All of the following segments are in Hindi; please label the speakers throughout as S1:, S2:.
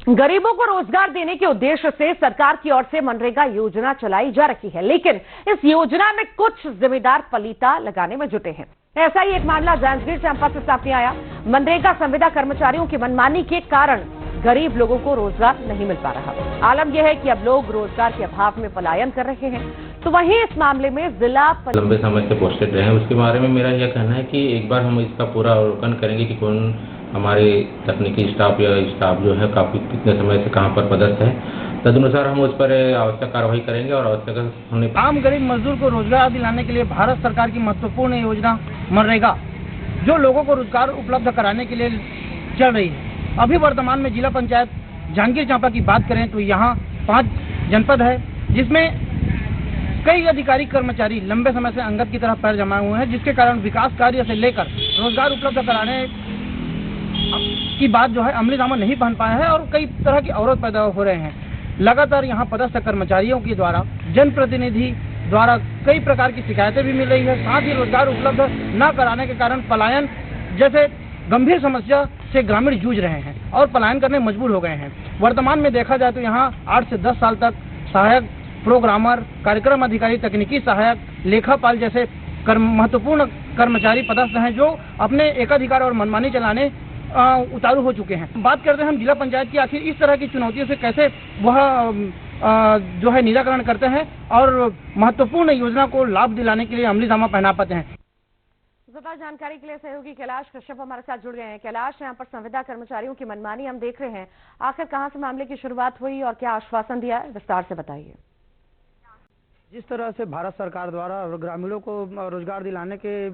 S1: गरीबों को रोजगार देने के उद्देश्य से सरकार की ओर से मनरेगा योजना चलाई जा रही है, लेकिन इस योजना में कुछ जिम्मेदार पलीता लगाने में जुटे हैं। ऐसा ही एक मामला जांजगीर चांपा से सामने आया। मनरेगा संविदा कर्मचारियों की मनमानी के कारण गरीब लोगों को रोजगार नहीं मिल पा रहा। आलम यह है कि अब लोग रोजगार के अभाव में पलायन कर रहे हैं। तो वहीं इस मामले में जिला
S2: लंबे समय से पोस्टेड रहे हैं, उसके बारे में मेरा यह कहना है कि एक बार हम इसका पूरा अवलोकन करेंगे कि कौन हमारे तकनीकी स्टाफ या स्टाफ जो है काफी कितने समय से कहां पर पदस्थ है, तदनुसार हम उस पर आवश्यक कार्रवाई करेंगे। और आवश्यक होने
S3: आम गरीब मजदूर को रोजगार दिलाने के लिए भारत सरकार की महत्वपूर्ण योजना मनरेगा जो लोगों को रोजगार उपलब्ध कराने के लिए चल रही है। अभी वर्तमान में जिला पंचायत जांजगीर चांपा की बात करें तो यहाँ 5 जनपद है, जिसमें कई अधिकारी कर्मचारी लंबे समय से अंगद की तरफ पैर जमाए हुए हैं, जिसके कारण विकास कार्य से लेकर रोजगार उपलब्ध कराने की बात जो है अमलीजामा नहीं बन पाया है और कई तरह के अवरोध पैदा हो रहे हैं। लगातार यहाँ पदस्थ कर्मचारियों के द्वारा जनप्रतिनिधि द्वारा कई प्रकार की शिकायतें भी मिल रही है। साथ ही रोजगार उपलब्ध न कराने के कारण पलायन जैसे गंभीर समस्या से ग्रामीण जूझ रहे हैं और पलायन करने मजबूर हो गए हैं। वर्तमान में देखा जाए तो यहाँ 8 से 10 साल तक सहायक प्रोग्रामर, कार्यक्रम अधिकारी, तकनीकी सहायक, लेखापाल जैसे महत्वपूर्ण कर्मचारी पदस्थ हैं जो अपने एकाधिकार और मनमानी चलाने उतारू हो चुके हैं। बात करते हैं हम जिला पंचायत की, आखिर इस तरह की चुनौतियों से कैसे वह जो है निराकरण करते हैं और महत्वपूर्ण योजना को लाभ दिलाने के लिए अमलीजामा पहना पाते हैं।
S1: ज्यादा जानकारी के लिए सहयोगी कैलाश कश्यप हमारे साथ जुड़ गए हैं। कैलाश, यहाँ पर संविदा कर्मचारियों की मनमानी हम देख रहे हैं, आखिर कहां से मामले की शुरुआत हुई और क्या आश्वासन दिया है, विस्तार से बताइए।
S3: जिस तरह से भारत सरकार द्वारा ग्रामीणों को रोजगार दिलाने के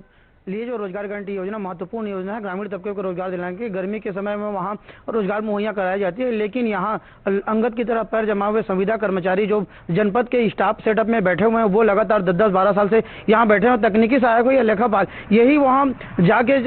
S3: लिए जो रोजगार गारंटी योजना महत्वपूर्ण योजना है, ग्रामीण तबके को रोजगार दिलाने की, गर्मी के समय में वहाँ रोजगार मुहैया कराई जाती है, लेकिन यहाँ अंगद की तरह पैर जमा हुए संविदा कर्मचारी जो जनपद के स्टाफ सेटअप में बैठे हुए हैं वो लगातार 10-12 साल से यहाँ बैठे हैं। तकनीकी सहायक हो या लेखापाल, यही वहाँ जाके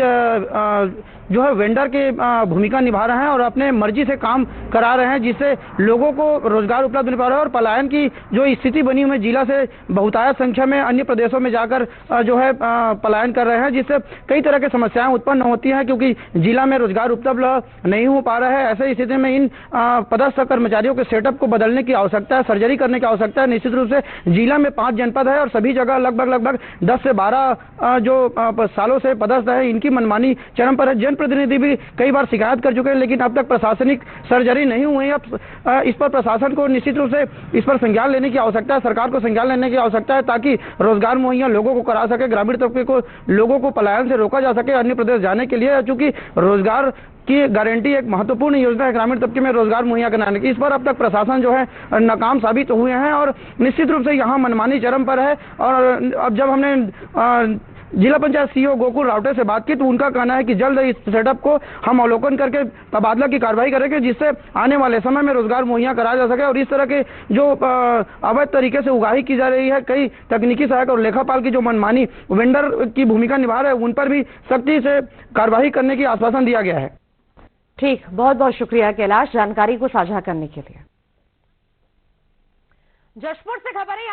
S3: जो है वेंडर के भूमिका निभा रहे हैं और अपने मर्जी से काम करा रहे हैं, जिससे लोगों को रोजगार उपलब्ध नहीं पा रहा है। और पलायन की जो स्थिति बनी हुई है, जिला से बहुतायत संख्या में अन्य प्रदेशों में जाकर जो है पलायन कर रहे हैं, जिससे कई तरह की समस्याएं उत्पन्न होती हैं क्योंकि जिला में रोजगार उपलब्ध नहीं हो पा रहा है। ऐसे स्थिति में इन पदस्थ कर्मचारियों के सेटअप को बदलने की आवश्यकता है, सर्जरी करने की आवश्यकता है। निश्चित रूप से जिला में 5 जनपद है और सभी जगह लगभग 10 से 12 जो सालों से पदस्थ है, इनकी मनमानी चरम पर है। प्रतिनिधि भी कई बार शिकायत कर चुके हैं, लेकिन अब तक प्रशासनिक सर्जरी नहीं हुई है। अब इस पर प्रशासन को निश्चित रूप से इस पर संज्ञान लेने की आवश्यकता है, सरकार को संज्ञान लेने की आवश्यकता है, ताकि रोजगार मुहैया लोगों को करा सके, ग्रामीण तबके को लोगों को पलायन से रोका जा सके अन्य प्रदेश जाने के लिए। चूंकि रोजगार की गारंटी एक महत्वपूर्ण योजना है ग्रामीण तबके में रोजगार मुहैया कराने की, इस पर अब तक प्रशासन जो है नाकाम साबित हुए हैं और निश्चित रूप से यहाँ मनमानी चरम पर है। और अब जब हमने जिला पंचायत सीईओ गोकुल रावटे से बात की तो उनका कहना है कि जल्द इस सेटअप को हम अवलोकन करके तबादला की कार्रवाई करेंगे, जिससे आने वाले समय में रोजगार मुहैया कराया जा सके। और इस तरह के जो अवैध तरीके से उगाही की जा रही है, कई तकनीकी सहायक और लेखापाल की जो मनमानी वेंडर की भूमिका निभा रहे हैं, उन पर भी सख्ती से कार्रवाई करने की आश्वासन दिया गया है।
S1: ठीक, बहुत बहुत शुक्रिया कैलाश जानकारी को साझा करने के लिए। जशपुर से खबर है।